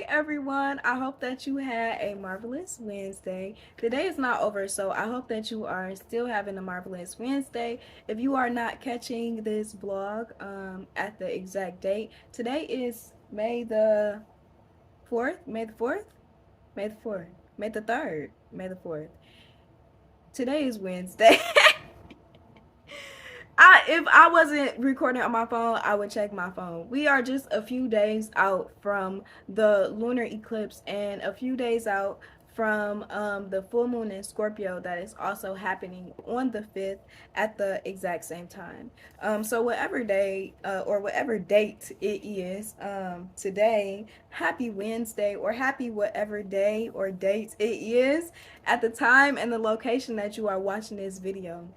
everyone. I hope that you had a marvelous Wednesday. The day is not over, so I hope that you are still having a marvelous Wednesday. If you are not catching this vlog at the exact date, today is May the 4th, May the 4th, May the 4th, May the 3rd, May the 4th. Today is Wednesday. If I wasn't recording on my phone, I would check my phone. We are just a few days out from the lunar eclipse and a few days out from the full moon in Scorpio that is also happening on the 5th at the exact same time. So whatever day or whatever date it is today, happy Wednesday or happy whatever day or date it is at the time and the location that you are watching this video.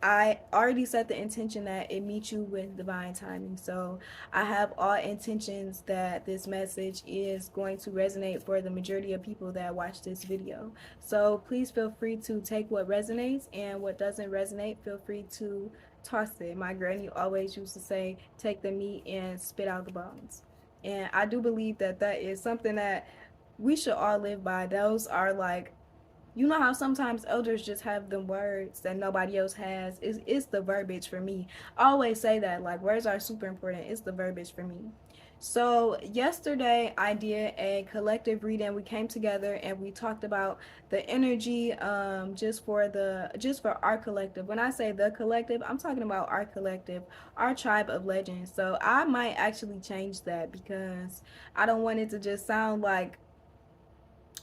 I already set the intention that it meets you with divine timing. So I have all intentions that this message is going to resonate for the majority of people that watch this video. So please feel free to take what resonates, and what doesn't resonate, feel free to toss it. My granny always used to say, take the meat and spit out the bones. And I do believe that that is something that we should all live by. Those are like, you know how sometimes elders just have them words that nobody else has. It's the verbiage for me. I always say that, like, words are super important. It's the verbiage for me. So yesterday I did a collective reading. We came together and we talked about the energy just for our collective. When I say the collective, I'm talking about our collective, our tribe of legends. So I might actually change that because I don't want it to just sound like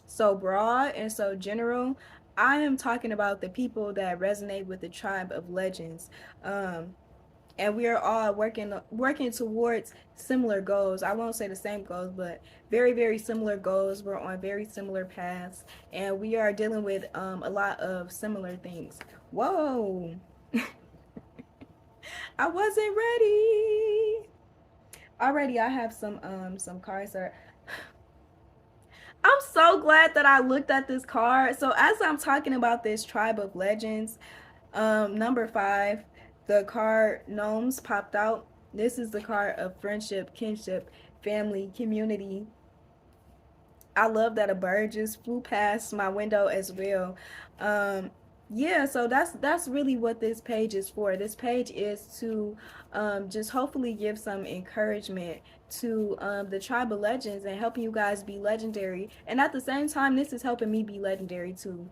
so broad and so general. I am talking about the people that resonate with the tribe of legends. And we are all working towards similar goals. I won't say the same goals, but very, very similar goals. We're on very similar paths, and we are dealing with a lot of similar things. Whoa. I wasn't ready. Already I have some cards are I'm so glad that I looked at this card. So as I'm talking about this tribe of legends, number 5, the card gnomes popped out. This is the card of friendship, kinship, family, community. I love that a bird just flew past my window as well. Yeah, so that's really what this page is for. This page is to just hopefully give some encouragement to the tribe of legends and helping you guys be legendary. And at the same time, this is helping me be legendary too.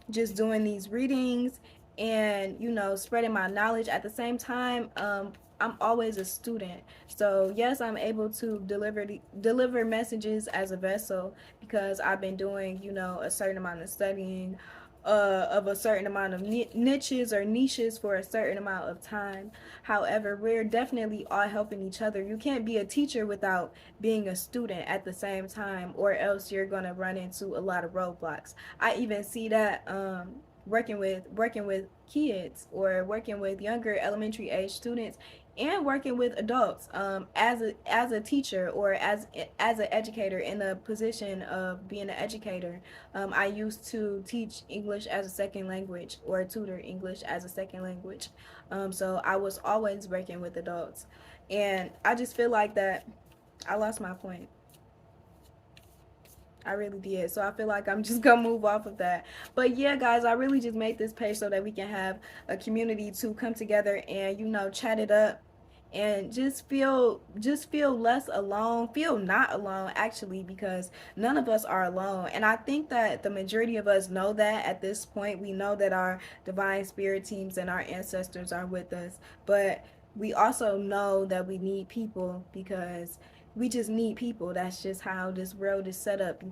Just doing these readings and, you know, spreading my knowledge at the same time. I'm always a student, so yes, I'm able to deliver messages as a vessel because I've been doing, you know, a certain amount of studying of a certain amount of niches for a certain amount of time. However, we're definitely all helping each other. You can't be a teacher without being a student at the same time, or else you're gonna run into a lot of roadblocks. I even see that working with kids or working with younger elementary age students and working with adults as a teacher or as an educator in the position of being an educator. I used to teach English as a second language or tutor English as a second language. So I was always working with adults, and I just feel like that I lost my point. I really did. So I feel like I'm just gonna move off of that. But yeah, guys, I really just made this page so that we can have a community to come together and, you know, chat it up and just feel less alone, feel not alone actually, because none of us are alone. And I think that the majority of us know that at this point. We know that our divine spirit teams and our ancestors are with us, but we also know that we need people because we just need people. That's just how this world is set up. You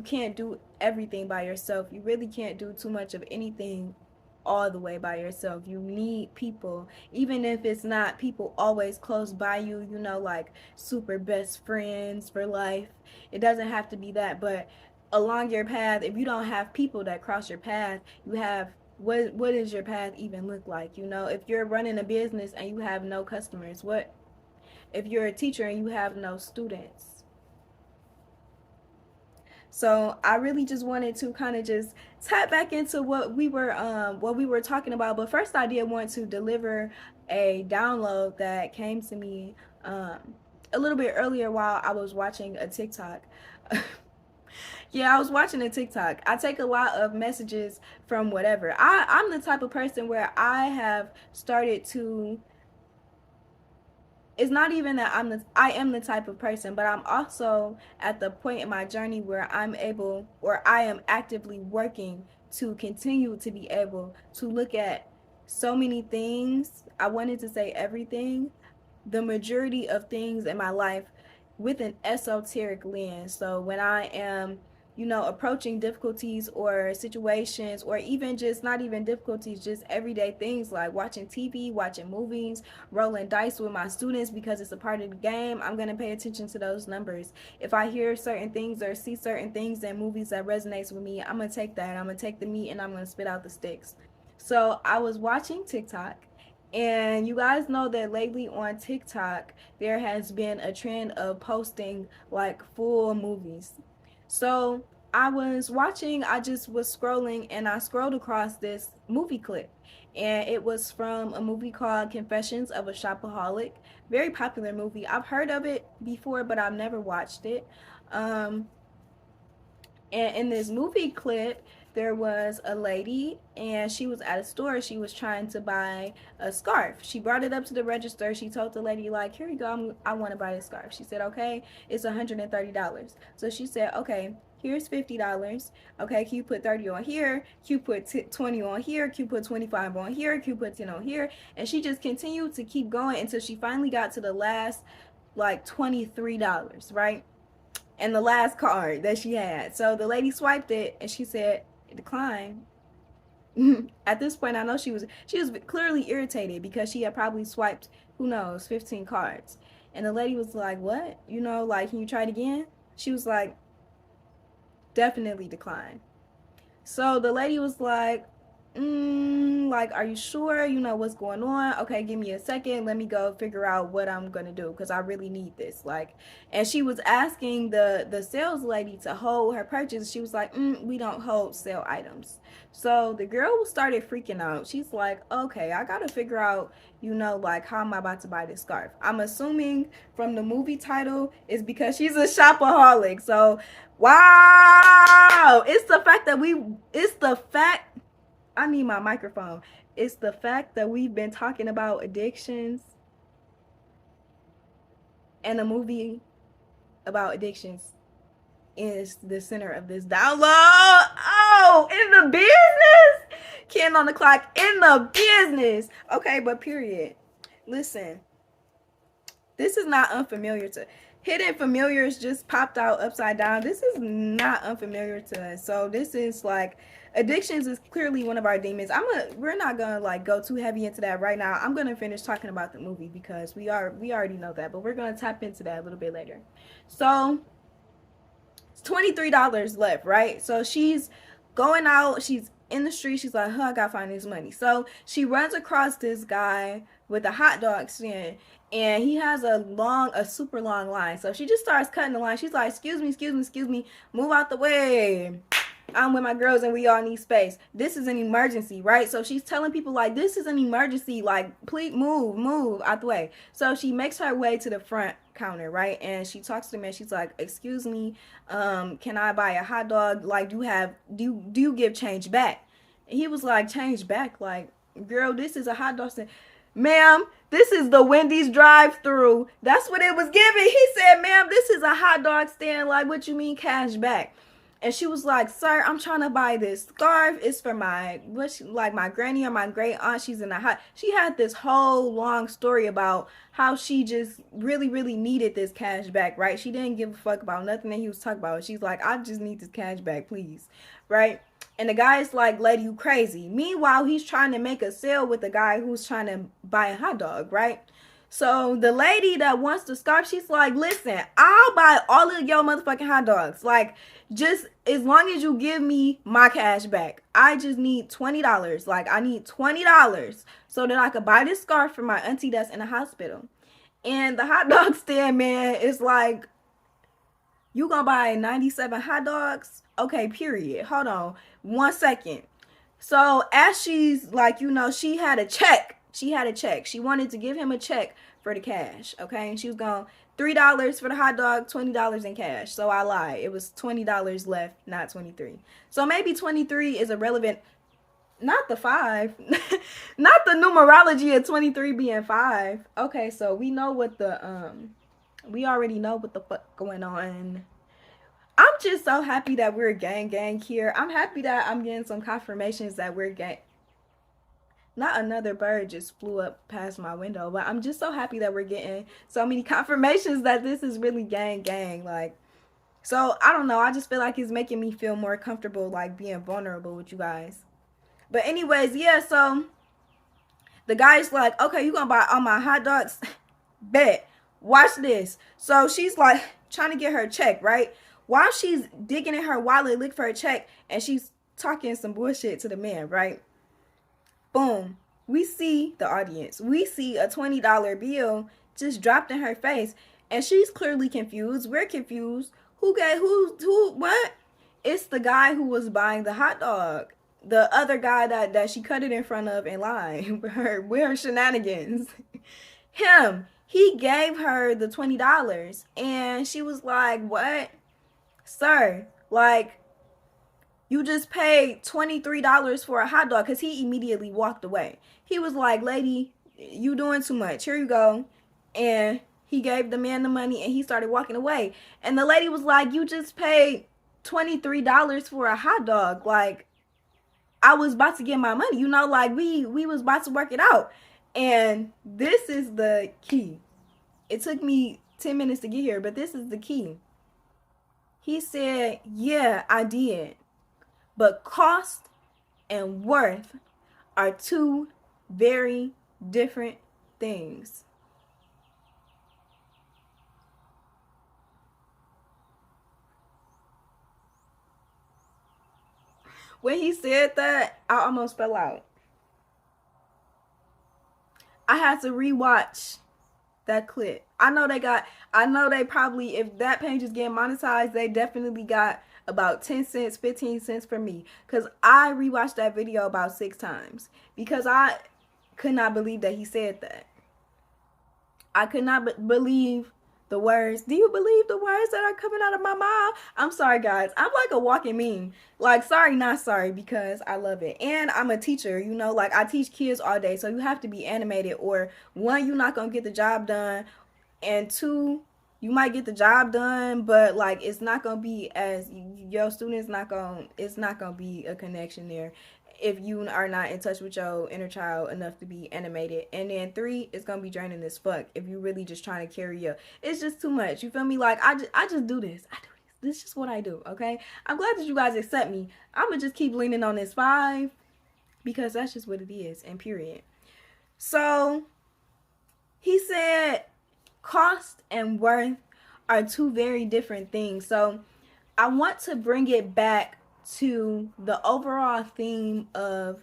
can't do everything by yourself. You really can't do too much of anything all the way by yourself. You need people, even if it's not people always close by you, you know, like super best friends for life. It doesn't have to be that, but along your path, if you don't have people that cross your path, you have what does your path even look like? You know, if you're running a business and you have no customers, what if you're a teacher and you have no students? So I really just wanted to kind of just tap back into what we were talking about. But first, I did want to deliver a download that came to me a little bit earlier while I was watching a TikTok. Yeah, I was watching a TikTok. I take a lot of messages from whatever. I'm the type of person where I have started to, it's not even that I am the type of person, but I'm also at the point in my journey where I'm able, or I am actively working to continue to be able to look at so many things. I wanted to say everything, the majority of things in my life with an esoteric lens. So when I am, approaching difficulties or situations, or even just not even difficulties, just everyday things like watching TV, watching movies, rolling dice with my students because it's a part of the game, I'm going to pay attention to those numbers. If I hear certain things or see certain things in movies that resonates with me, I'm going to take that. I'm going to take the meat and I'm going to spit out the sticks. So I was watching TikTok, and you guys know that lately on TikTok, there has been a trend of posting like full movies. So I was watching, I just was scrolling, and I scrolled across this movie clip. And it was from a movie called Confessions of a Shopaholic. Very popular movie. I've heard of it before, but I've never watched it. Um, and in this movie clip, there was a lady and she was at a store. She was trying to buy a scarf. She brought it up to the register. She told the lady, like, here you go, I want to buy this scarf. She said, okay, it's $130. So she said, okay, here's $50. Okay, can you put 30 on here? Can you put 20 on here? Can you put 25 on here? Can you put 10 on here? And she just continued to keep going until she finally got to the last like $23, right? And the last card that she had. So the lady swiped it and she said, decline. At this point, I know she was clearly irritated because she had probably swiped, who knows, 15 cards. And the lady was like, what? Like, can you try it again? She was like, definitely decline. So the lady was like, like, are you sure you know what's going on? Okay, give me a second, let me go figure out what I'm gonna do, because I really need this. Like, and she was asking the sales lady to hold her purchase. She was like, we don't hold sale items. So the girl started freaking out. She's like, okay, I gotta figure out, like, how am I about to buy this scarf? I'm assuming from the movie title is because she's a shopaholic. So wow, it's the fact, I need my microphone. It's the fact that we've been talking about addictions and a movie about addictions is the center of this download. Oh, in the business? Ken on the clock, in the business. Okay, but period. Listen, this is not unfamiliar to Hidden Familiars just popped out upside down. This is not unfamiliar to us. So this is like, addictions is clearly one of our demons. We're not gonna like go too heavy into that right now. I'm gonna finish talking about the movie because we already know that, but we're gonna tap into that a little bit later. So it's $23 left, right? So she's going out, she's in the street, she's like, I gotta find this money. So she runs across this guy with a hot dog stand, and he has a super long line. So she just starts cutting the line. She's like, excuse me, move out the way. I'm with my girls and we all need space. This is an emergency, right? So she's telling people like, this is an emergency, like, please move out the way. So she makes her way to the front counter, right? And she talks to the man. She's like, excuse me, can I buy a hot dog? Like, do you give change back? And he was like, change back? Like, girl, this is a hot dog stand. Ma'am, this is the Wendy's drive-through. That's what it was giving. He said, ma'am, this is a hot dog stand. Like, what you mean cash back? And she was like, sir, I'm trying to buy this scarf. It's for my granny or my great aunt. She's in a hot. She had this whole long story about how she just really, really needed this cash back, right? She didn't give a fuck about nothing that he was talking about. She's like, I just need this cash back, please, right? And the guy's like, lady, you crazy. Meanwhile, he's trying to make a sale with the guy who's trying to buy a hot dog, right? So the lady that wants the scarf, she's like, listen, I'll buy all of your motherfucking hot dogs. Like, just as long as you give me my cash back. I just need $20. Like, I need $20 so that I could buy this scarf for my auntie that's in the hospital. And the hot dog stand man is like, you gonna buy 97 hot dogs? Okay, period. Hold on 1 second. So as she's like, she had a check. She wanted to give him a check for the cash, okay? And she was going to $3 for the hot dog, $20 in cash. So I lied. It was $20 left, not 23. So maybe 23 is irrelevant. Not the 5. Not the numerology of 23 being 5. Okay, so we know what the we already know what the fuck going on. I'm just so happy that we're gang here. I'm happy that I'm getting some confirmations that we're gang. Not another bird just flew up past my window, but I'm just so happy that we're getting so many confirmations that this is really gang. Like, so I don't know. I just feel like it's making me feel more comfortable, like being vulnerable with you guys. But anyways, yeah, so the guy's like, okay, you gonna buy all my hot dogs? Bet. Watch this. So she's like trying to get her check, right? While she's digging in her wallet, look for her check, and she's talking some bullshit to the man, right? Boom. We see the audience. We see a $20 bill just dropped in her face, and she's clearly confused. We're confused. Who, what? It's the guy who was buying the hot dog. The other guy that she cut it in front of in line with her shenanigans. Him. He gave her the $20, and she was like, what? Sir, like, you just paid $23 for a hot dog, because he immediately walked away. He was like, lady, you doing too much. Here you go. And he gave the man the money, and he started walking away. And the lady was like, you just paid $23 for a hot dog. Like, I was about to get my money. You know, like, we was about to work it out. And this is the key. It took me 10 minutes to get here, but this is the key. He said, yeah, I did. But cost and worth are two very different things. When he said that, I almost fell out. I had to rewatch that clip. I know they probably, if that page is getting monetized, they definitely got about 10 cents, 15 cents for me. Because I rewatched that video about 6 times. Because I could not believe that he said that. I could not believe the words. Do you believe the words that are coming out of my mouth? I'm sorry, guys. I'm like a walking meme. Like, sorry, not sorry, because I love it. And I'm a teacher, you know, like I teach kids all day. So you have to be animated, or 1, you're not going to get the job done. And 2, you might get the job done, but like it's not going to be as your students it's not going to be a connection there if you are not in touch with your inner child enough to be animated. And then 3, it's gonna be draining as fuck if you really just trying to carry up. It's just too much. You feel me? Like I just do this. This is just what I do. Okay. I'm glad that you guys accept me. I'm gonna just keep leaning on this 5 because that's just what it is. And period. So he said, cost and worth are two very different things. So I want to bring it back to the overall theme of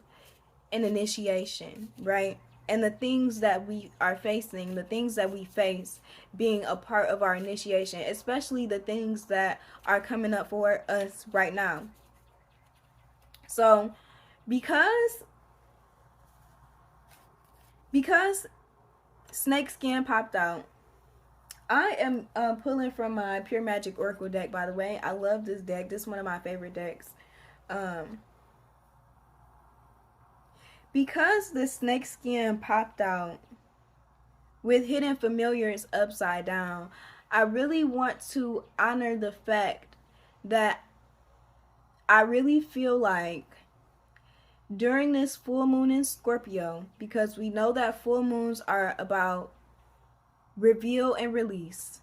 an initiation, right? And the things that we are facing, the things that we face being a part of our initiation, especially the things that are coming up for us right now. So because snake skin popped out, I am pulling from my Pure Magic Oracle deck, by the way. I love this deck. This is one of my favorite decks. Because the snake skin popped out with Hidden Familiars upside down, I really want to honor the fact that I really feel like during this full moon in Scorpio, because we know that full moons are about reveal and release.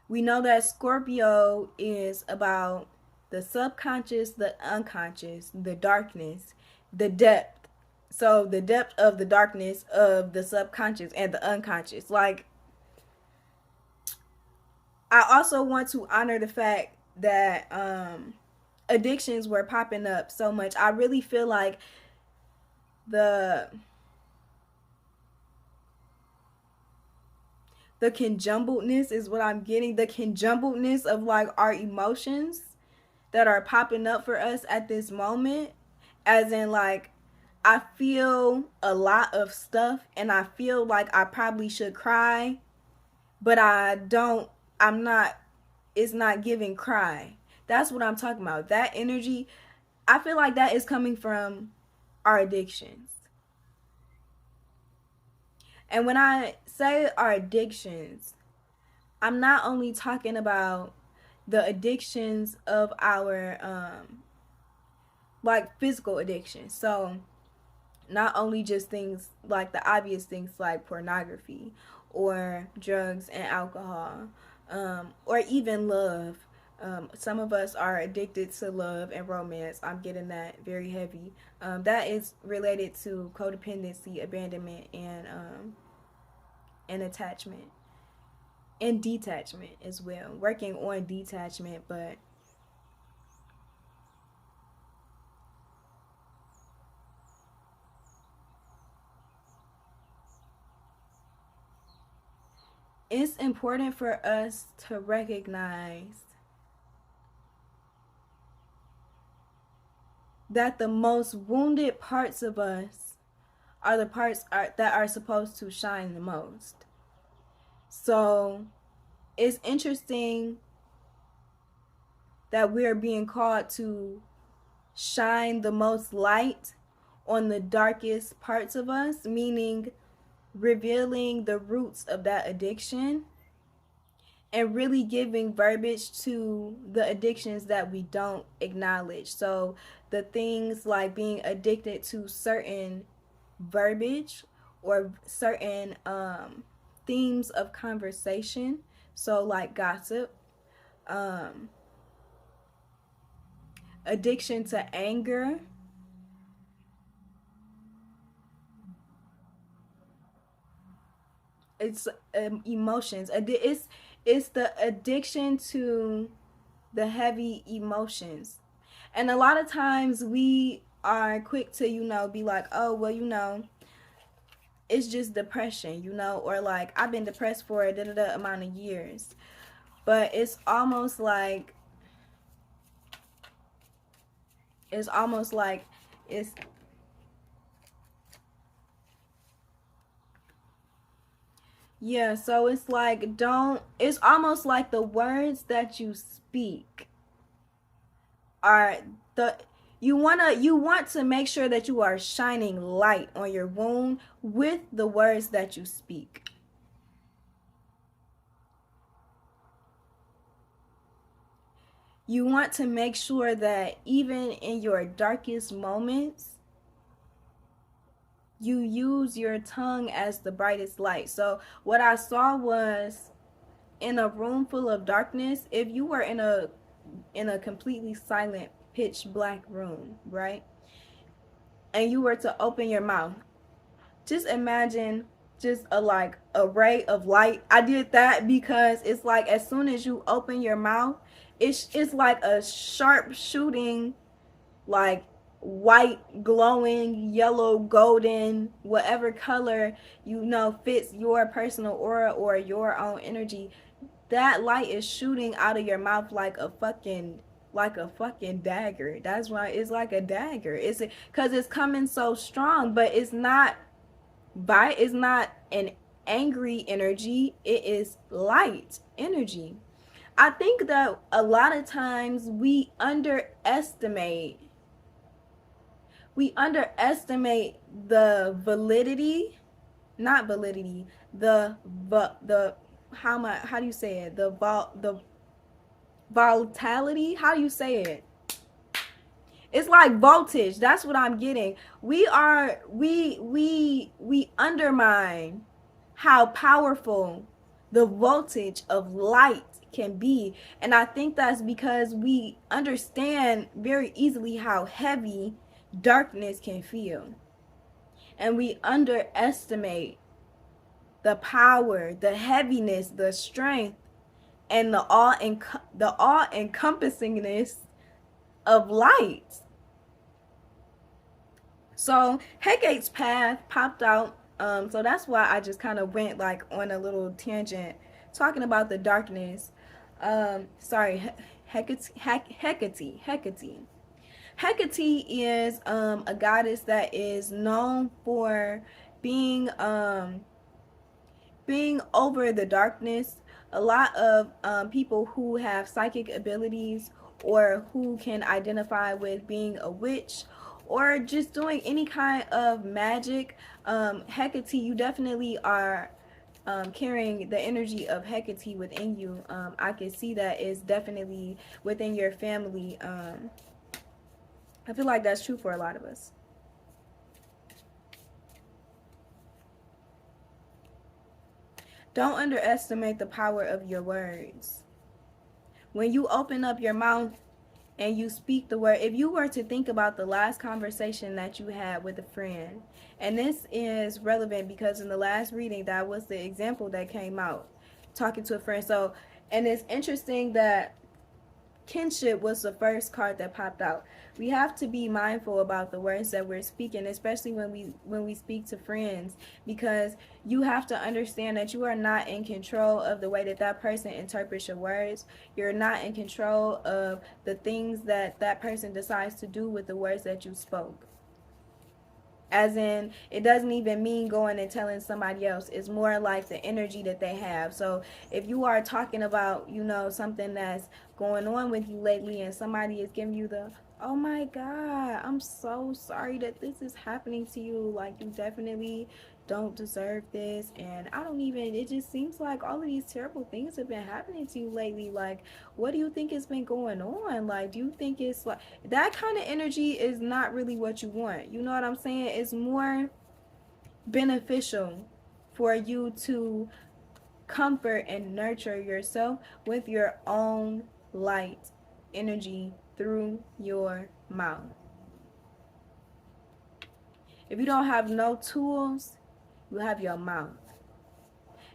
We know that Scorpio is about the subconscious, the unconscious, the darkness, the depth. So the depth of the darkness of the subconscious and the unconscious. Like, I also want to honor the fact that addictions were popping up so much. I really feel like the conjumbledness is what I'm getting. The conjumbledness of like our emotions that are popping up for us at this moment. As in, like, I feel a lot of stuff and I feel like I probably should cry, but I'm not, it's not giving cry. That's what I'm talking about. That energy, I feel like that is coming from our addictions. And when I say our addictions, I'm not only talking about the addictions of our like physical addictions. So not only just things like the obvious things like pornography or drugs and alcohol, or even love. Some of us are addicted to love and romance. I'm getting that very heavy. That is related to codependency, abandonment, and attachment and detachment as well. Working on detachment, but it's important for us to recognize that the most wounded parts of us are the parts that are supposed to shine the most. So it's interesting that we're being called to shine the most light on the darkest parts of us, meaning revealing the roots of that addiction and really giving verbiage to the addictions that we don't acknowledge. So the things like being addicted to certain verbiage or certain themes of conversation. So like gossip, um, addiction to anger, it's emotions. It's the addiction to the heavy emotions. And a lot of times we are quick to, be like, oh, well, it's just depression, or like I've been depressed for a da da da amount of years. But it's almost like it's yeah, so it's like don't it's almost like the words that you speak are the you want to make sure that you are shining light on your wound with the words that you speak. You want to make sure that even in your darkest moments, you use your tongue as the brightest light. So what I saw was in a room full of darkness, if you were in a completely silent pitch black room, right? And you were to open your mouth, just imagine just a like a ray of light. I did that because it's like as soon as you open your mouth, it's like a sharp shooting, like white glowing yellow golden whatever color fits your personal aura or your own energy. That light is shooting out of your mouth like a fucking dagger. That's why it's like a dagger. It's because it's coming so strong, but it's not an angry energy. It is light energy. I think that a lot of times we underestimate the validity, not validity, the how do you say it? The volatility. How do you say it? It's like voltage. That's what I'm getting. We undermine how powerful the voltage of light can be. And I think that's because we understand very easily how heavy darkness can feel. And we underestimate the power, the heaviness, the strength, and the awe encompassingness of light. So Hecate's path popped out. So that's why I just kind of went like on a little tangent talking about the darkness. Sorry, Hecate. Hecate is a goddess that is known for being being over the darkness. A lot of people who have psychic abilities or who can identify with being a witch or just doing any kind of magic, Hecate, you definitely are carrying the energy of Hecate within you. I can see that is definitely within your family. I feel like that's true for a lot of us. Don't underestimate the power of your words. When you open up your mouth and you speak the word, if you were to think about the last conversation that you had with a friend, and this is relevant because in the last reading, that was the example that came out, talking to a friend. So, and it's interesting that kinship was the first card that popped out. We have to be mindful about the words that we're speaking, especially when we speak to friends, because you have to understand that you are not in control of the way that that person interprets your words. You're not in control of the things that that person decides to do with the words that you spoke. As in, it doesn't even mean going and telling somebody else. It's more like the energy that they have. So if you are talking about, you know, something that's going on with you lately and somebody is giving you the, oh my God, I'm so sorry that this is happening to you. Like, you definitely don't deserve this. And I don't even, it just seems like all of these terrible things have been happening to you lately. Like, what do you think has been going on? Like, do you think it's like that kind of energy is not really what you want? You know what I'm saying? It's more beneficial for you to comfort and nurture yourself with your own light energy through your mouth. If you don't have no tools, you have your mouth.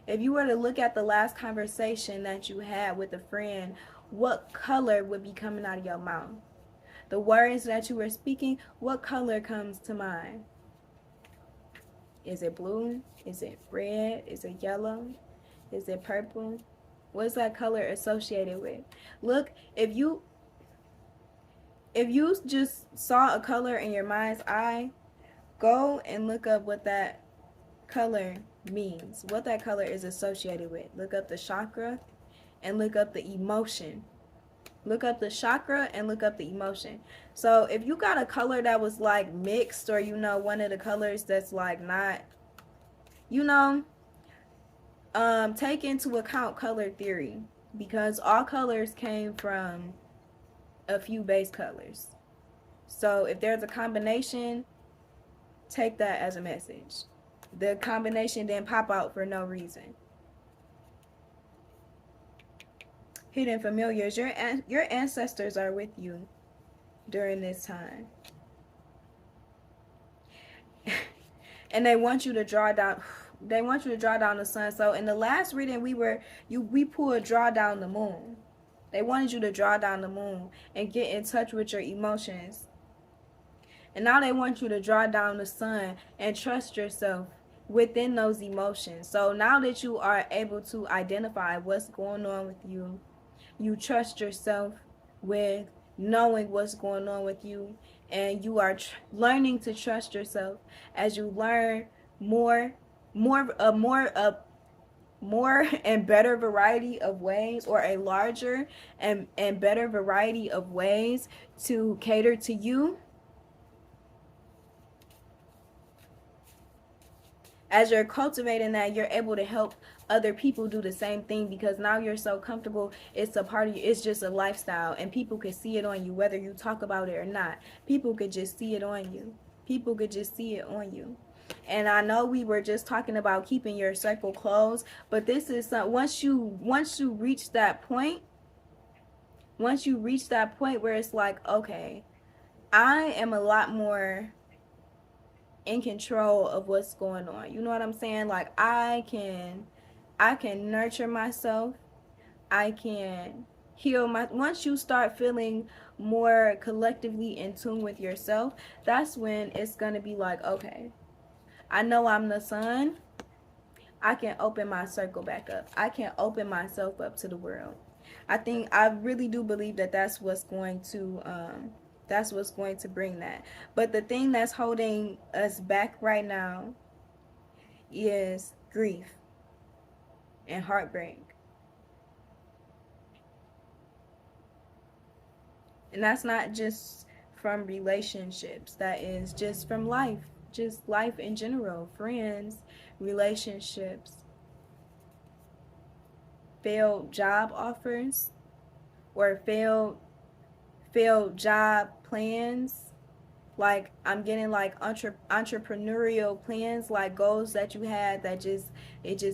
If you were to look at the last conversation that you had with a friend, what color would be coming out of your mouth? The words that you were speaking, what color comes to mind? Is it blue? Is it red? Is it yellow? Is it purple? What's that color associated with? Look, if you just saw a color in your mind's eye, go and look up what that color means, what that color is associated with. Look up the chakra and look up the emotion. Look up the chakra and look up the emotion. So if you got a color that was like mixed, or you know, one of the colors that's like not, you know, take into account color theory, because all colors came from a few base colors. So if there's a combination, take that as a message. The combination didn't pop out for no reason. Hidden familiars, your ancestors are with you during this time. And they want you to draw down the sun. So in the last reading we pulled draw down the moon. They wanted you to draw down the moon and get in touch with your emotions. And now they want you to draw down the sun and trust yourself within those emotions. So now that you are able to identify what's going on with you, you trust yourself with knowing what's going on with you, and you are learning to trust yourself as you learn more and better variety of ways, or a larger and better variety of ways to cater to you. As you're cultivating that, you're able to help other people do the same thing, because now you're so comfortable. It's a part of you. It's just a lifestyle, and people could see it on you whether you talk about it or not. People could just see it on you. People could just see it on you. And I know we were just talking about keeping your circle closed, but this is once you reach that point, where it's like, okay, I am a lot more in control of what's going on. You know what I'm saying? Like, I can nurture myself. I can heal my, once you start feeling more collectively in tune with yourself, that's when it's going to be like, okay, I know I'm the sun. I can open my circle back up. I can open myself up to the world. I really do believe that that's what's going to bring that. But the thing that's holding us back right now is grief. and heartbreak. And that's not just from relationships, that is just from life, just life in general, friends, relationships, failed job offers, or failed job plans. Like I'm getting like entrepreneurial plans, like goals that you had that just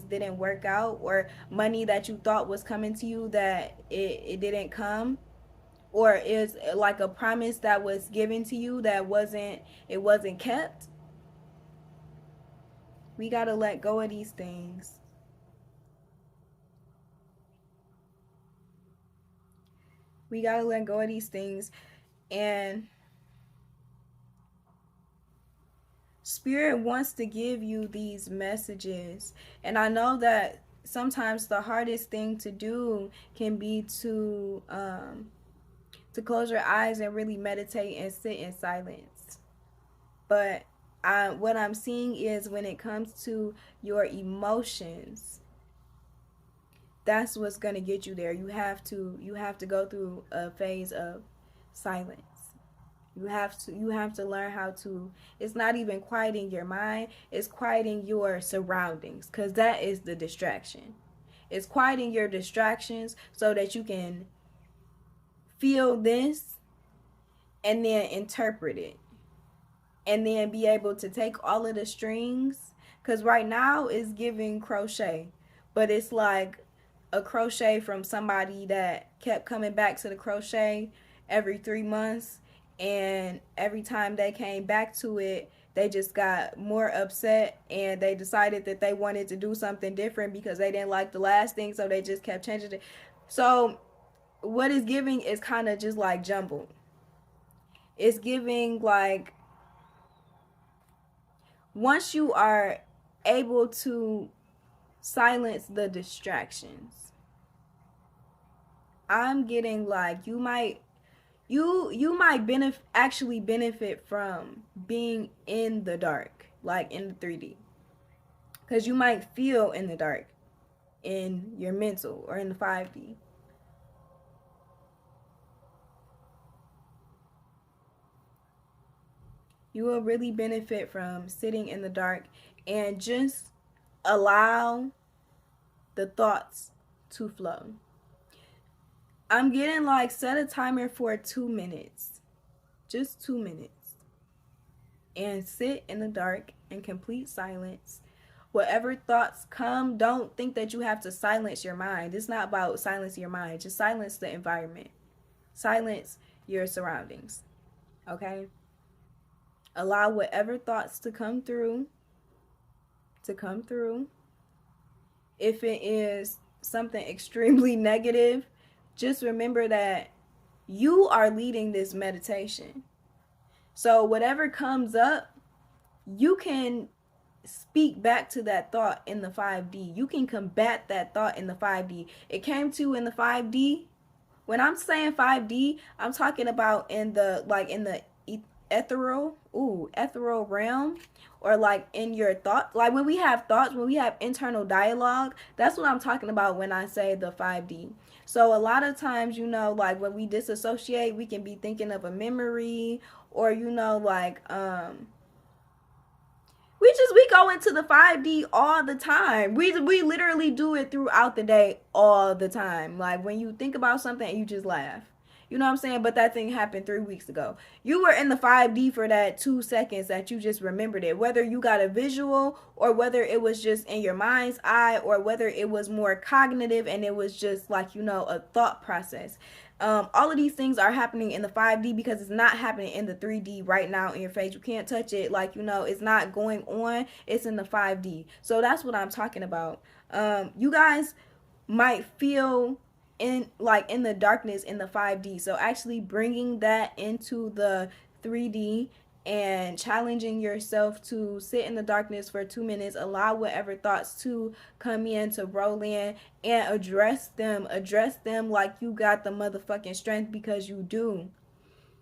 didn't work out, or money that you thought was coming to you that it didn't come, or is like a promise that was given to you that wasn't kept. We got to let go of these things. We got to let go of these things. And Spirit wants to give you these messages. And I know that sometimes the hardest thing to do can be to close your eyes and really meditate and sit in silence. But what I'm seeing is when it comes to your emotions, that's what's going to get you there. You have to go through a phase of silence. You have to learn how to, it's not even quieting your mind, it's quieting your surroundings, cuz that is the distraction. It's quieting your distractions so that you can feel this and then interpret it, and then be able to take all of the strings, because right now it's giving crochet, but it's like a crochet from somebody that kept coming back to the crochet every 3 months, and every time they came back to it they just got more upset, and they decided that they wanted to do something different because they didn't like the last thing, so they just kept changing it. So what it's giving is kind of just like jumbled. It's giving like, once you are able to silence the distractions, I'm getting like you might actually benefit from being in the dark, like in the 3D, because you might feel in the dark in your mental or in the 5D. You will really benefit from sitting in the dark and just allow the thoughts to flow. I'm getting like, set a timer for 2 minutes, just 2 minutes, and sit in the dark in complete silence. Whatever thoughts come, don't think that you have to silence your mind. It's not about silencing your mind, just silence the environment, silence your surroundings. Okay? Allow whatever thoughts to come through. If it is something extremely negative, just remember that you are leading this meditation. So whatever comes up, you can speak back to that thought in the 5D. You can combat that thought in the 5D. It came to you in the 5D. When I'm saying 5D, I'm talking about in the ethereal realm, or like in your thoughts. Like when we have thoughts, when we have internal dialogue, that's what I'm talking about when I say the 5D. So a lot of times, like when we disassociate, we can be thinking of a memory, or like we go into the 5D all the time. We literally do it throughout the day all the time. Like when you think about something and you just laugh. You know what I'm saying? But that thing happened 3 weeks ago. You were in the 5D for that 2 seconds that you just remembered it. Whether you got a visual, or whether it was just in your mind's eye, or whether it was more cognitive and it was just like, a thought process. All of these things are happening in the 5D because it's not happening in the 3D right now in your face. You can't touch it. Like, it's not going on. It's in the 5D. So that's what I'm talking about. You guys might feel in the darkness in the 5D. So actually bringing that into the 3D and challenging yourself to sit in the darkness for 2 minutes, allow whatever thoughts to come in, to roll in, and address them like you got the motherfucking strength, because you do.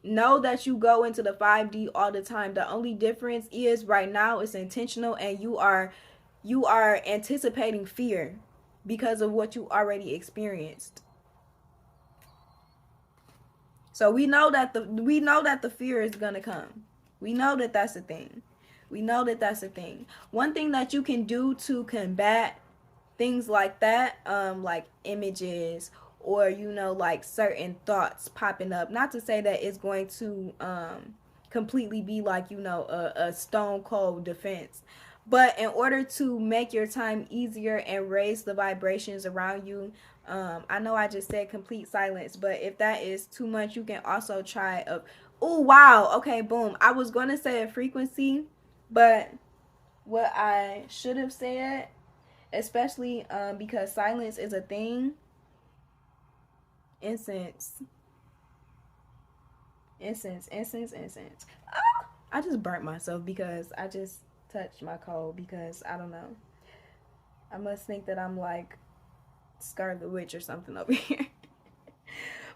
Know that you go into the 5D all the time. The only difference is right now it's intentional, and you are anticipating fear. because of what you already experienced. So we know that the fear is gonna come. We know that that's a thing. We know that that's a thing. One thing that you can do to combat things like that, like images or like certain thoughts popping up. Not to say that it's going to completely be like a stone cold defense, but in order to make your time easier and raise the vibrations around you, I know I just said complete silence, but if that is too much, you can also try a. Oh wow, okay, boom. I was gonna say a frequency, but what I should have said, especially because silence is a thing. Incense, incense. Ah! I just burnt myself because I just touched my cold because I don't know. I must think that I'm like Scarlet Witch or something over here.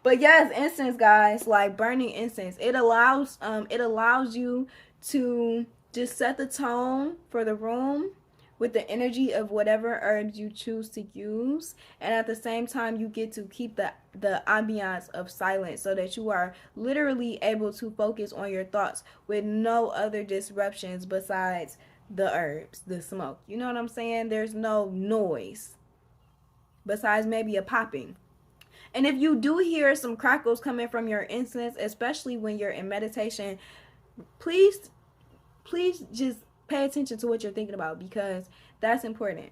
But yes, incense, guys, like burning incense, it allows you to just set the tone for the room with the energy of whatever herbs you choose to use, and at the same time you get to keep the ambiance of silence so that you are literally able to focus on your thoughts with no other disruptions besides the herbs, the smoke. You know what I'm saying? There's no noise besides maybe a popping. And if you do hear some crackles coming from your incense, especially when you're in meditation, please, please just pay attention to what you're thinking about because that's important.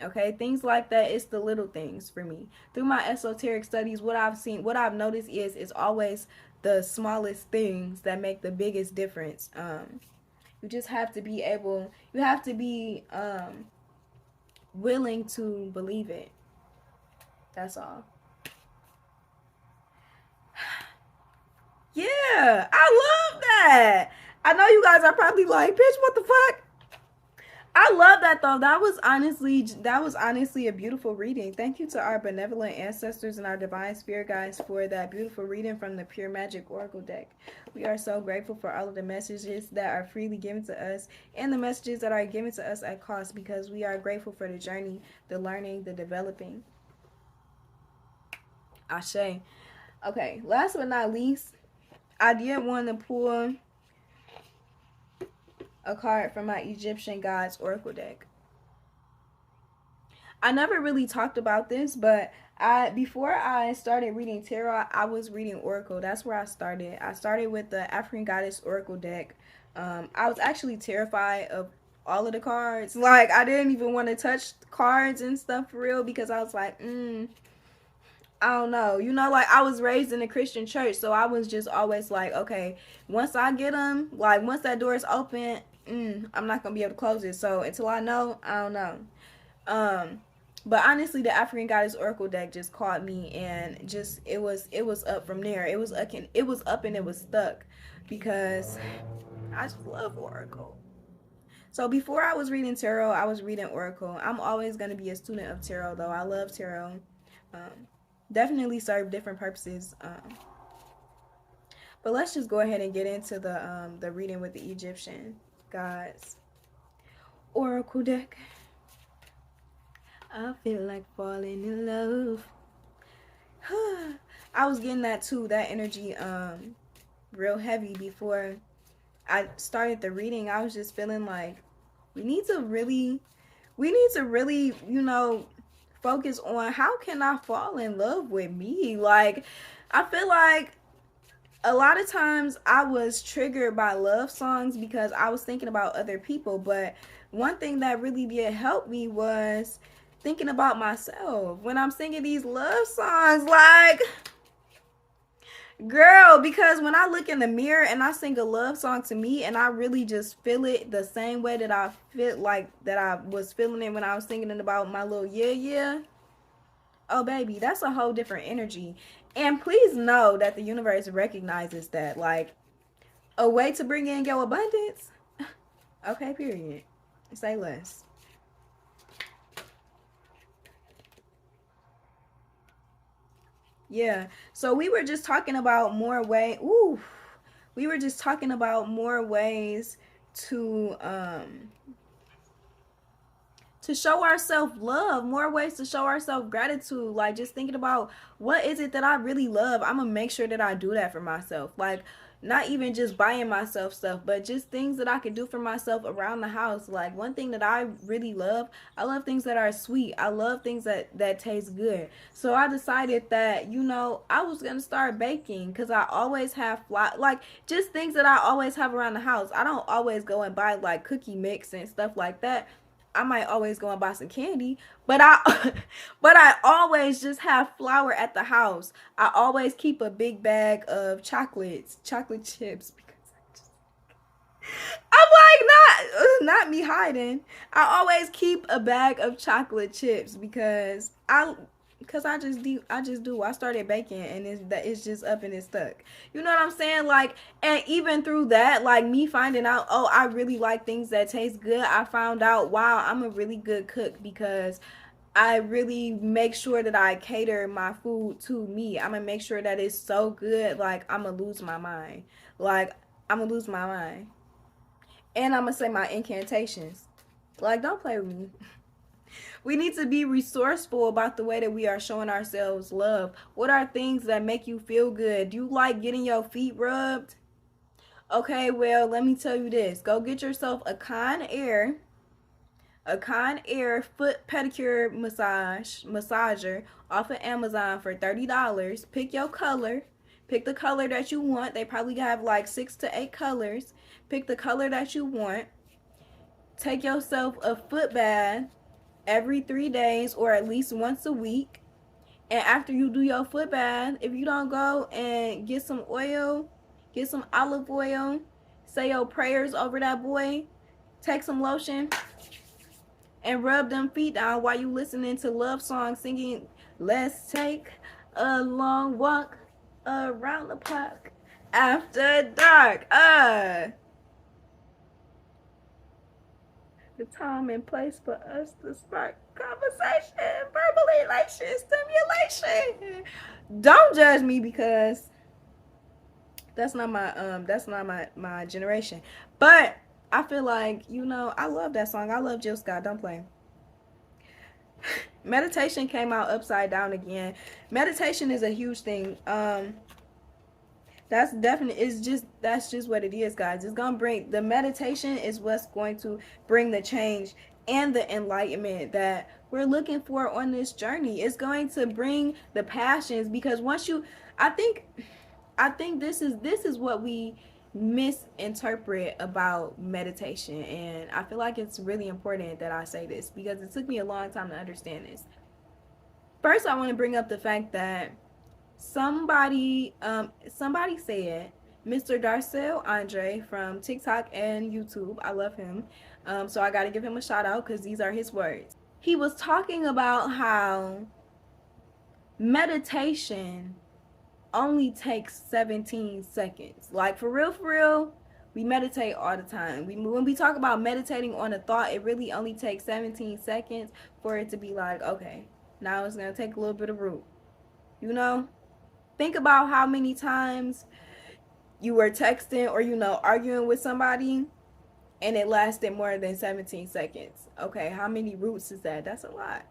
Okay, things like that, it's the little things for me. Through my esoteric studies, what I've noticed is it's always the smallest things that make the biggest difference. You just have to be willing to believe it. That's all. Yeah, I love that. I know you guys are probably like, bitch, what the fuck? I love that though. That was honestly a beautiful reading. Thank you to our benevolent ancestors and our divine spirit guides for that beautiful reading from the Pure Magic Oracle deck. We are so grateful for all of the messages that are freely given to us and the messages that are given to us at cost because we are grateful for the journey, the learning, the developing. Ashe. Okay, last but not least, I did want to pull a card from my Egyptian Gods Oracle deck. I never really talked about this, but before I started reading tarot, I was reading Oracle. That's where I started. I started with the African Goddess Oracle deck. I was actually terrified of all of the cards. Like, I didn't even want to touch cards and stuff for real because I was like, I don't know. Like I was raised in a Christian church, so I was just always like, okay, once I get them, like once that door is open, I'm not gonna be able to close it. So until I know, I don't know. But honestly, the African Goddess Oracle deck just caught me, and just it was up from there. It was up and it was stuck because I just love Oracle. So before I was reading tarot, I was reading Oracle. I'm always gonna be a student of tarot, though. I love tarot. Definitely serve different purposes. But let's just go ahead and get into the reading with the Egyptian gods Oracle deck. I feel like falling in love. I was getting that too, that energy real heavy before I started the reading. I was just feeling like we need to really, focus on how can I fall in love with me. Like, I feel like a lot of times I was triggered by love songs because I was thinking about other people, but one thing that really did help me was thinking about myself when I'm singing these love songs. Like, girl, because when I look in the mirror and I sing a love song to me and I really just feel it the same way that I feel like that I was feeling it when I was singing it about my little yeah. Oh baby, that's a whole different energy. And please know that the universe recognizes that. Like, a way to bring in your abundance. Okay, period. Say less. Yeah. So we were just talking about more ways. We were just talking about more ways to to show ourselves love, more ways to show ourselves gratitude. Like, just thinking about what is it that I really love. I'm gonna make sure that I do that for myself. Like, not even just buying myself stuff, but just things that I can do for myself around the house. Like, one thing that I really love, I love things that are sweet. I love things that taste good. So I decided that, you know, I was gonna start baking, because I always have like, just things that I always have around the house. I don't always go and buy like cookie mix and stuff like that. I might always go and buy some candy, but but I always just have flour at the house. I always keep a big bag of chocolate chips, because I'm like, not me hiding. I always keep a bag of chocolate chips because I just do. I started baking, and it's just up and it's stuck. You know what I'm saying? Like, and even through that, like, me finding out, oh, I really like things that taste good. I found out, wow, I'm a really good cook, because I really make sure that I cater my food to me. I'm gonna make sure that it's so good. Like, I'm gonna lose my mind. Like, I'm gonna lose my mind, and I'm gonna say my incantations. Like, don't play with me. We need to be resourceful about the way that we are showing ourselves love. What are things that make you feel good? Do you like getting your feet rubbed? Okay, well, let me tell you this. Go get yourself a Conair foot pedicure massager off of Amazon for $30. Pick your color. Pick the color that you want. They probably have like 6 to 8 colors. Pick the color that you want. Take yourself a foot bath every 3 days, or at least once a week. And after you do your foot bath, if you don't go and get some oil, get some olive oil, say your prayers over that boy, take some lotion and rub them feet down while you listening to love songs, singing "Let's take a long walk around the park after dark." The time and place for us to spark conversation, verbal elation, stimulation. Don't judge me, because that's not my generation. But I feel like, you know, I love that song. I love Jill Scott. Don't play. Meditation came out upside down again. Meditation is a huge thing. That's just what it is, guys. It's gonna bring, the meditation is what's going to bring the change and the enlightenment that we're looking for on this journey. It's going to bring the passions, because once you, I think this is what we misinterpret about meditation, and I feel like it's really important that I say this, because it took me a long time to understand this. First, I want to bring up the fact that somebody said, Mr. Darcel Andre from TikTok and YouTube, I love him, so I gotta give him a shout out, because these are his words. He was talking about how meditation only takes 17 seconds. Like, for real, we meditate all the time. When we talk about meditating on a thought, it really only takes 17 seconds for it to be like, okay, now it's gonna take a little bit of root. You know? Think about how many times you were texting or, you know, arguing with somebody and it lasted more than 17 seconds. Okay, how many roots is that? That's a lot.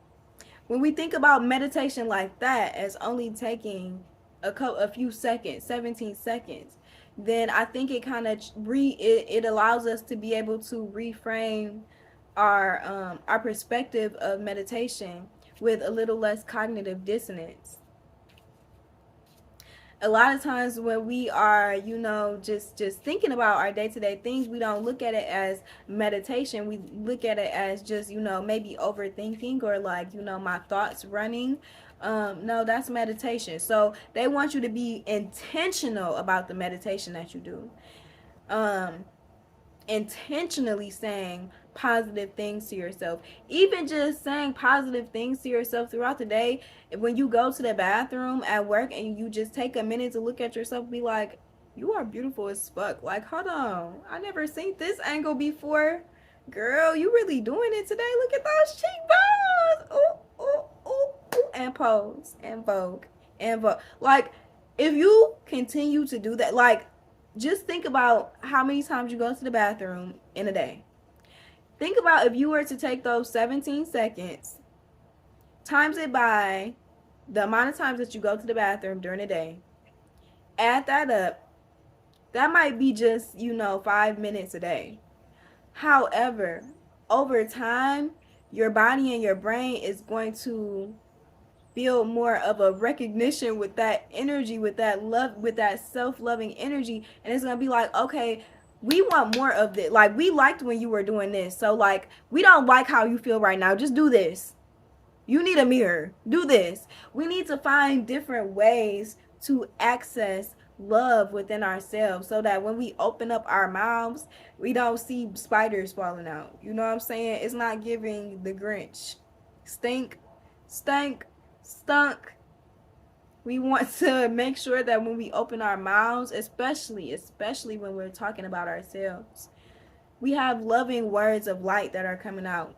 When we think about meditation like that as only taking a few seconds, 17 seconds, then I think it kind of it allows us to be able to reframe our perspective of meditation with a little less cognitive dissonance. A lot of times when we are, you know, just thinking about our day-to-day things, we don't look at it as meditation. We look at it as just, you know, maybe overthinking, or like, you know, my thoughts running. No, that's meditation. So they want you to be intentional about the meditation that you do. Intentionally saying positive things to yourself. Even just saying positive things to yourself throughout the day. When you go to the bathroom at work and you just take a minute to look at yourself, be like, you are beautiful as fuck. Like, hold on, I never seen this angle before. Girl, you really doing it today. Look at those cheekbones. Ooh, ooh, ooh, ooh. And pose and vogue and vogue. Like, if you continue to do that, like, just think about how many times you go to the bathroom in a day. Think about if you were to take those 17 seconds, times it by the amount of times that you go to the bathroom during the day, add that up, that might be just, 5 minutes a day. However, over time, your body and your brain is going to feel more of a recognition with that energy, with that love, with that self-loving energy, and it's gonna be like, okay, we want more of this. Like, we liked when you were doing this, so like, we don't like how you feel right now, just do this. You need a mirror, do this. We need to find different ways to access love within ourselves, so that when we open up our mouths, we don't see spiders falling out. You know what I'm saying? It's not giving the Grinch. Stink, stank, stunk. We want to make sure that when we open our mouths, especially when we're talking about ourselves, we have loving words of light that are coming out.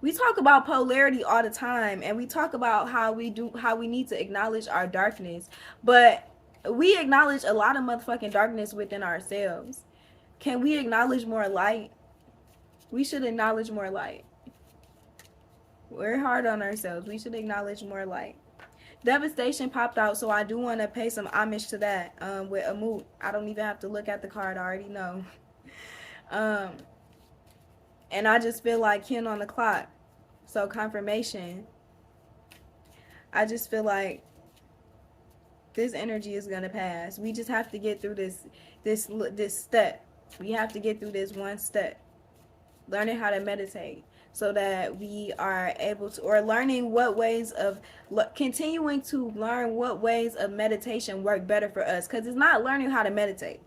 We talk about polarity all the time, and we talk about how we need to acknowledge our darkness, but we acknowledge a lot of motherfucking darkness within ourselves. Can we acknowledge more light? We should acknowledge more light. We're hard on ourselves. We should acknowledge more light. Devastation popped out, so I do want to pay some homage to that with Amut. I don't even have to look at the card. I already know. And I just feel like 10 on the clock. So confirmation. I just feel like this energy is going to pass. We just have to get through this step. We have to get through this one step. Learning how to meditate, so that we are able to, or learning what ways of, continuing to learn what ways of meditation work better for us. Because it's not learning how to meditate.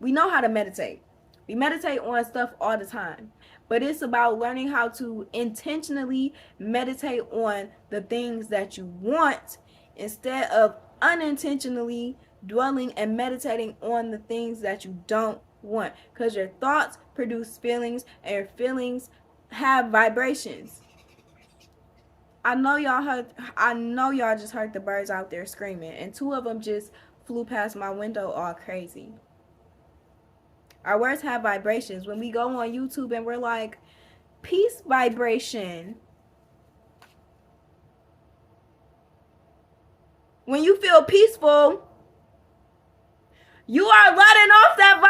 We know how to meditate. We meditate on stuff all the time. But it's about learning how to intentionally meditate on the things that you want, instead of unintentionally dwelling and meditating on the things that you don't want. Because your thoughts produce feelings, and your feelings have vibrations. I know y'all just heard the birds out there screaming, and 2 of them just flew past my window all crazy. Our words have vibrations. When we go on YouTube and we're like, peace vibration. When you feel peaceful, you are letting off that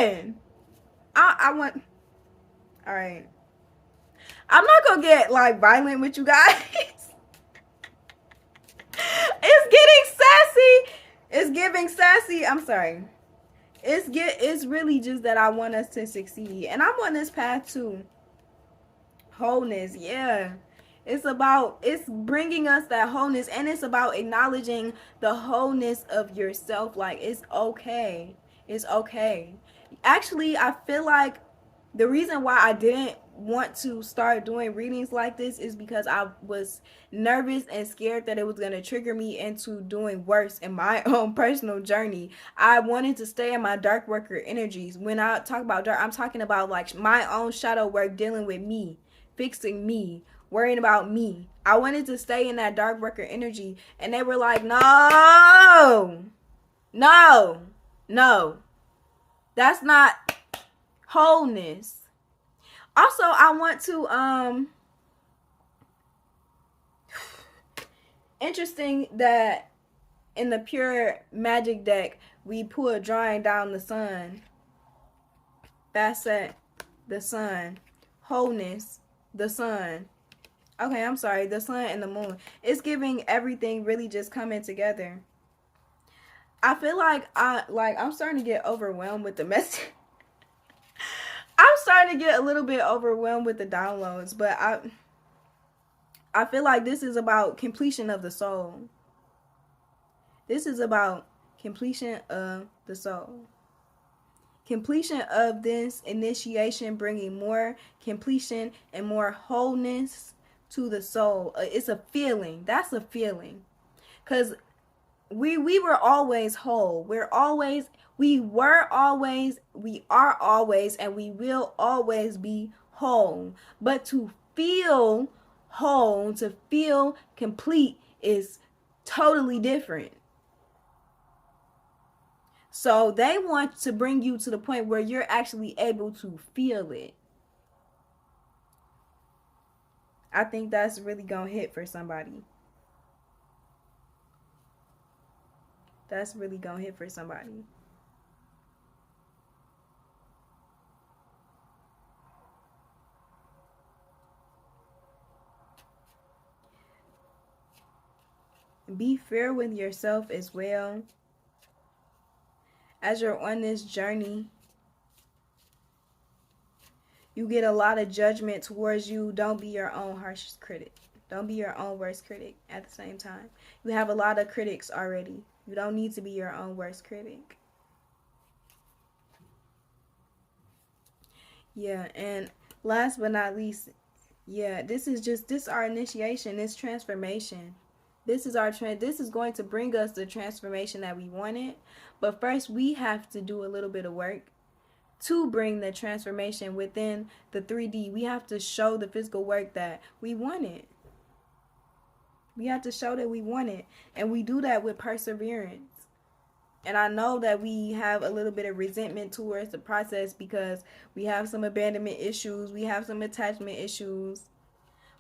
vibration. I want... All right. I'm not going to get, like, violent with you guys. It's getting sassy. It's giving sassy. I'm sorry. It's really just that I want us to succeed, and I'm on this path to wholeness. Yeah, it's bringing us that wholeness, and it's about acknowledging the wholeness of yourself. Like, it's okay. Actually, I feel like the reason why I didn't want to start doing readings like this is because I was nervous and scared that it was going to trigger me into doing worse in my own personal journey. I wanted to stay in my dark worker energies. When I talk about dark, I'm talking about like my own shadow work, dealing with me, fixing me, worrying about me. I wanted to stay in that dark worker energy, and they were like, no, that's not wholeness. Also, I want to, interesting that in the pure magic deck, we pull a drawing down the sun. That's it. The sun. Wholeness. The sun. Okay, I'm sorry. The sun and the moon. It's giving everything really just coming together. I feel like I'm starting to get overwhelmed with the message. I'm starting to get a little bit overwhelmed with the downloads, but I feel like this is about completion of the soul. This is about completion of the soul. Completion of this initiation, bringing more completion and more wholeness to the soul. It's a feeling. That's a feeling. Because we were always whole. We were always, we are always, and we will always be whole. But to feel whole, to feel complete, is totally different. So they want to bring you to the point where you're actually able to feel it. I think that's really gonna hit for somebody. That's really gonna hit for somebody. Be fair with yourself as well. As you're on this journey, you get a lot of judgment towards you. Don't be your own harshest critic. Don't be your own worst critic at the same time. You have a lot of critics already. You don't need to be your own worst critic. Yeah, and last but not least, yeah, this our initiation, this transformation. This is this is going to bring us the transformation that we wanted. But first we have to do a little bit of work to bring the transformation within the 3D. We have to show the physical work that we wanted. We have to show that we want it. And we do that with perseverance. And I know that we have a little bit of resentment towards the process because we have some abandonment issues, we have some attachment issues,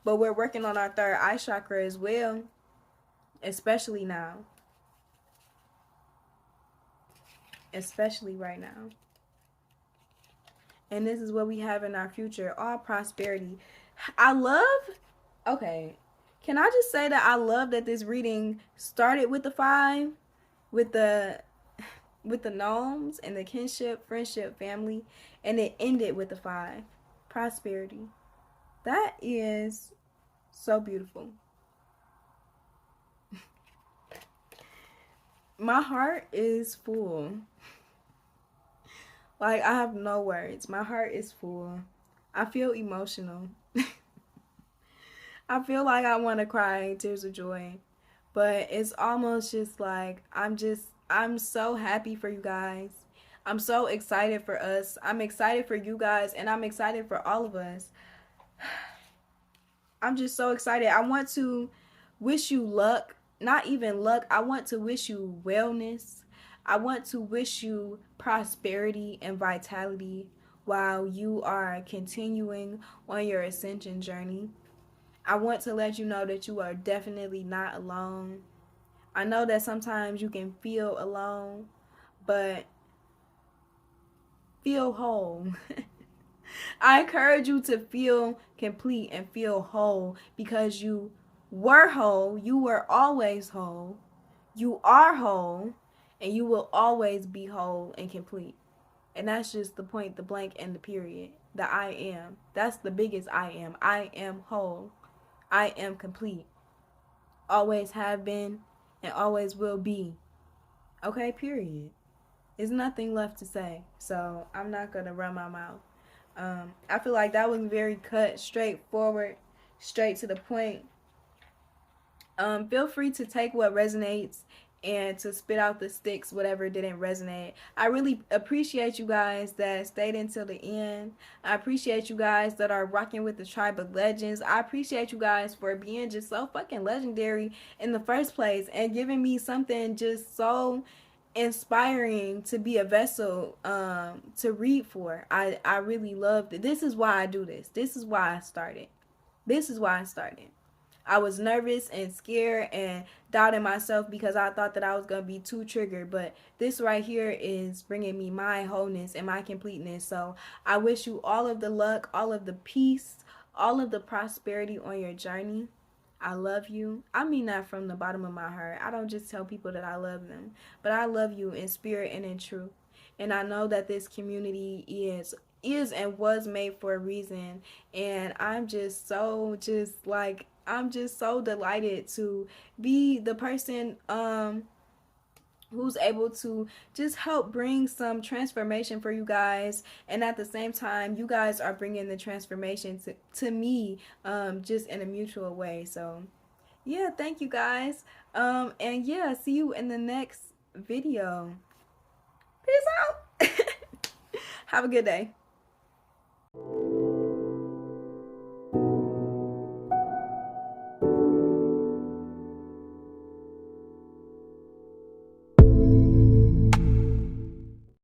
but we're working on our third eye chakra as well, especially now. Especially right now. And this is what we have in our future, all prosperity. I love, okay, can I just say that I love that this reading started with the 5, with the gnomes and the kinship, friendship, family, and it ended with the 5, prosperity. That is so beautiful. My heart is full. Like, I have no words. My heart is full. I feel emotional. I feel like I want to cry tears of joy. But it's almost just like I'm so happy for you guys. I'm so excited for us. I'm excited for you guys, and I'm excited for all of us. I'm just so excited. I want to wish you luck. Not even luck. I want to wish you wellness. I want to wish you prosperity and vitality while you are continuing on your ascension journey. I want to let you know that you are definitely not alone. I know that sometimes you can feel alone, but feel whole. I encourage you to feel complete and feel whole because you were whole. You were always whole. You are whole, and you will always be whole and complete. And that's just the point, the blank, and the period. The I am. That's the biggest I am. I am whole. I am complete. Always have been and always will be. Okay, period. There's nothing left to say. So I'm not going to run my mouth. I feel like that was very cut, straightforward, straight to the point. Feel free to take what resonates and to spit out the sticks, whatever didn't resonate. I really appreciate you guys that stayed until the end. I appreciate you guys that are rocking with the Tribe of Legends. I appreciate you guys for being just so fucking legendary in the first place and giving me something just so inspiring to be a vessel to read for. I really loved it. This is why I do this. This is why I started. I was nervous and scared and doubting myself because I thought that I was going to be too triggered. But this right here is bringing me my wholeness and my completeness. So I wish you all of the luck, all of the peace, all of the prosperity on your journey. I love you. I mean that from the bottom of my heart. I don't just tell people that I love them, but I love you in spirit and in truth. And I know that this community is and was made for a reason. And I'm just so delighted to be the person who's able to just help bring some transformation for you guys, and at the same time you guys are bringing the transformation to me, just in a mutual way. So yeah, thank you guys, and yeah, see you in the next video. Peace out. Have a good day.